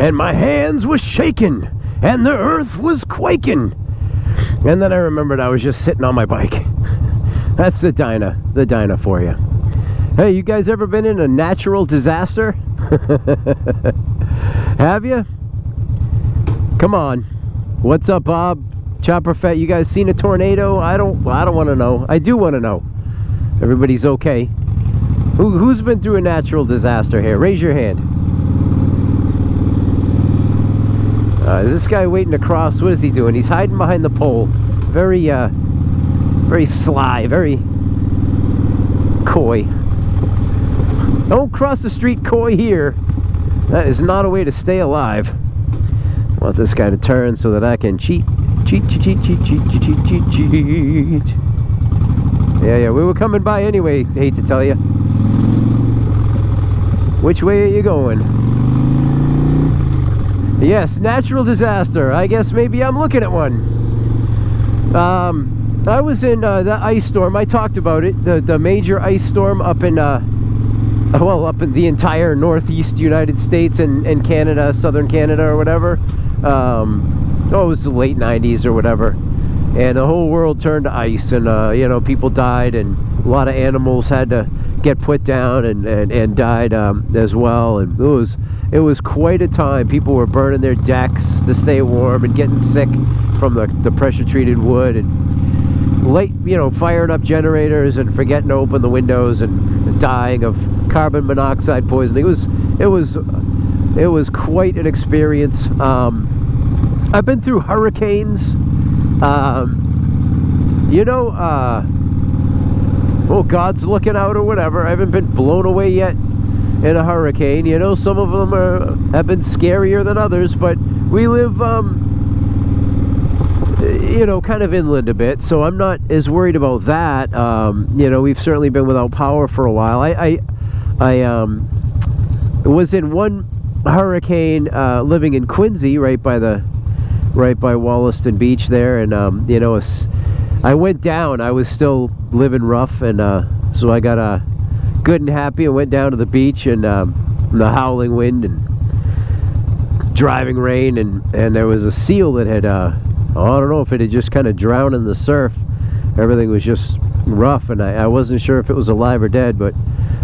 and my hands was shaking, and the earth was quaking. And then I remembered I was just sitting on my bike. That's the Dinah for you. Hey, you guys ever been in a natural disaster? Have you? Come on. What's up, Bob? Chopper Fett, you guys seen a tornado? I don't want to know. I do want to know. Everybody's okay. Who's been through a natural disaster here? Raise your hand. Is this guy waiting to cross? What is he doing? He's hiding behind the pole. Very sly, very coy. Don't cross the street coy here. That is not a way to stay alive. I want this guy to turn so that I can cheat. Yeah, we were coming by anyway, hate to tell you. Which way are you going? Yes, natural disaster. I guess maybe I'm looking at one. I was in the ice storm. I talked about it. The major ice storm up in up in the entire northeast United States and Canada, southern Canada or whatever. It was the late 90s or whatever. And the whole world turned to ice, and you know, people died, and a lot of animals had to get put down and died as well. And it was quite a time. People were burning their decks to stay warm and getting sick from the pressure treated wood, and firing up generators and forgetting to open the windows and dying of carbon monoxide poisoning. It was quite an experience. I've been through hurricanes. God's looking out or whatever. I haven't been blown away yet in a hurricane. You know, some of them have been scarier than others, but we live, kind of inland a bit, so I'm not as worried about that. We've certainly been without power for a while. I was in one hurricane living in Quincy, right by Wollaston Beach there, and I went down. I was still living rough, and so I got good and happy and went down to the beach, and the howling wind and driving rain, and there was a seal that had I don't know if it had just kind of drowned in the surf. Everything was just rough, and I wasn't sure if it was alive or dead, but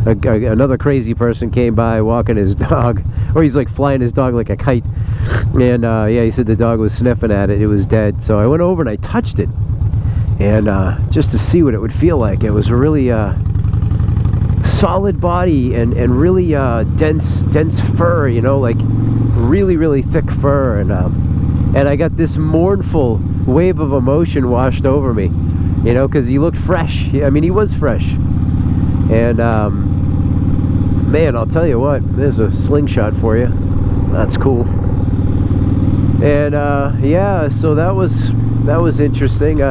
another crazy person came by walking his dog, or he's like flying his dog like a kite, and he said the dog was sniffing at it. It was dead. So I went over and I touched it, and just to see what it would feel like. It was a really solid body and really dense fur, like really thick fur, and I got this mournful wave of emotion washed over me, because he looked fresh. I mean, he was fresh. And man, I'll tell you what, there's a slingshot for you. That's cool. And so that was interesting.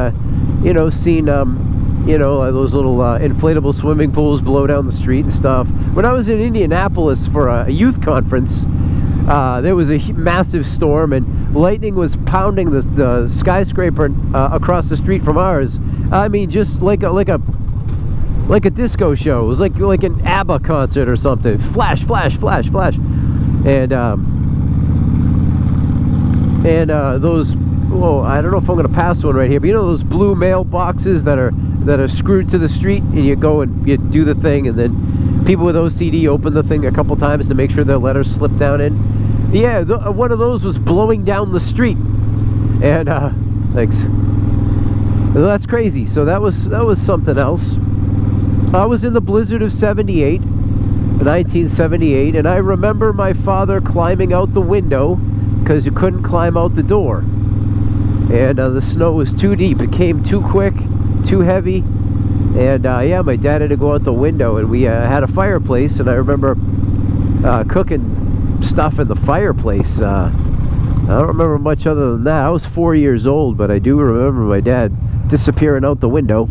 Seeing those little inflatable swimming pools blow down the street and stuff. When I was in Indianapolis for a youth conference, there was a massive storm, and lightning was pounding the skyscraper across the street from ours. I mean, just like a disco show. It was like an ABBA concert or something. Flash, flash, flash, flash. And those, I don't know if I'm going to pass one right here, but those blue mailboxes that are screwed to the street, and you go and you do the thing, and then people with OCD open the thing a couple times to make sure their letters slip down in. Yeah, one of those was blowing down the street. And thanks. Well, that's crazy. So that was something else. I was in the blizzard of 1978, and I remember my father climbing out the window because you couldn't climb out the door. And the snow was too deep. It came too quick, too heavy. And my dad had to go out the window, and we had a fireplace, and I remember cooking stuff in the fireplace. I don't remember much other than that. I was 4 years old, but I do remember my dad disappearing out the window,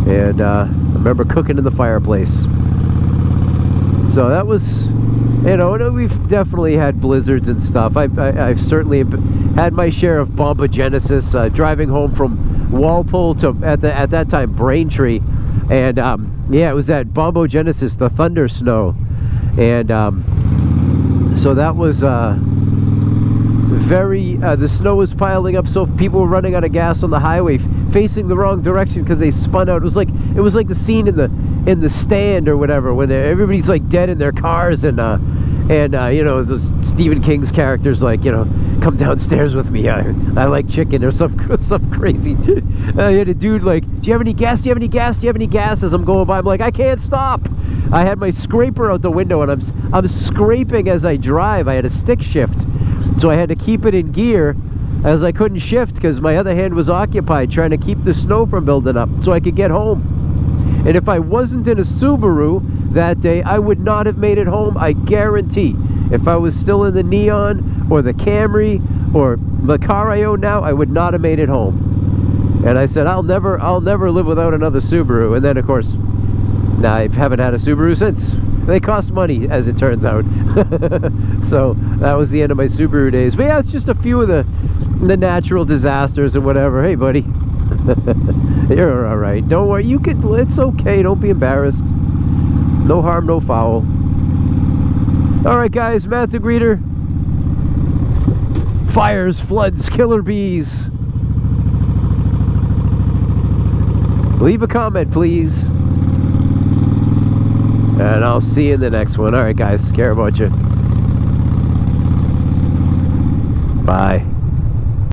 and I remember cooking in the fireplace. So that was, we've definitely had blizzards and stuff. I've certainly had my share of bombogenesis, driving home from Walpole to at that time Braintree, and it was that bombogenesis, the thunder snow, and so that was the snow was piling up, so people were running out of gas on the highway, facing the wrong direction because they spun out. It was like the scene in the Stand or whatever, when everybody's like dead in their cars, and you know, Stephen King's characters like, you know, come downstairs with me, I like chicken, or some crazy. I had a dude like, do you have any gas? Do you have any gas? Do you have any gas? As I'm going by, I'm like, I can't stop. I had my scraper out the window, and I'm scraping as I drive. I had a stick shift, so I had to keep it in gear, as I couldn't shift because my other hand was occupied trying to keep the snow from building up so I could get home. And if I wasn't in a Subaru that day, I would not have made it home, I guarantee. If I was still in the Neon or the Camry or the car I own now, I would not have made it home. And I said, I'll never live without another Subaru. And then, of course, I haven't had a Subaru since. They cost money, as it turns out. So that was the end of my Subaru days. But yeah, it's just a few of the natural disasters and whatever. Hey, buddy. You're all right. Don't worry. It's okay. Don't be embarrassed. No harm, no foul. All right, guys. Matt the Greeter. Fires, floods, killer bees. Leave a comment, please. And I'll see you in the next one. All right, guys. Care about you. Bye.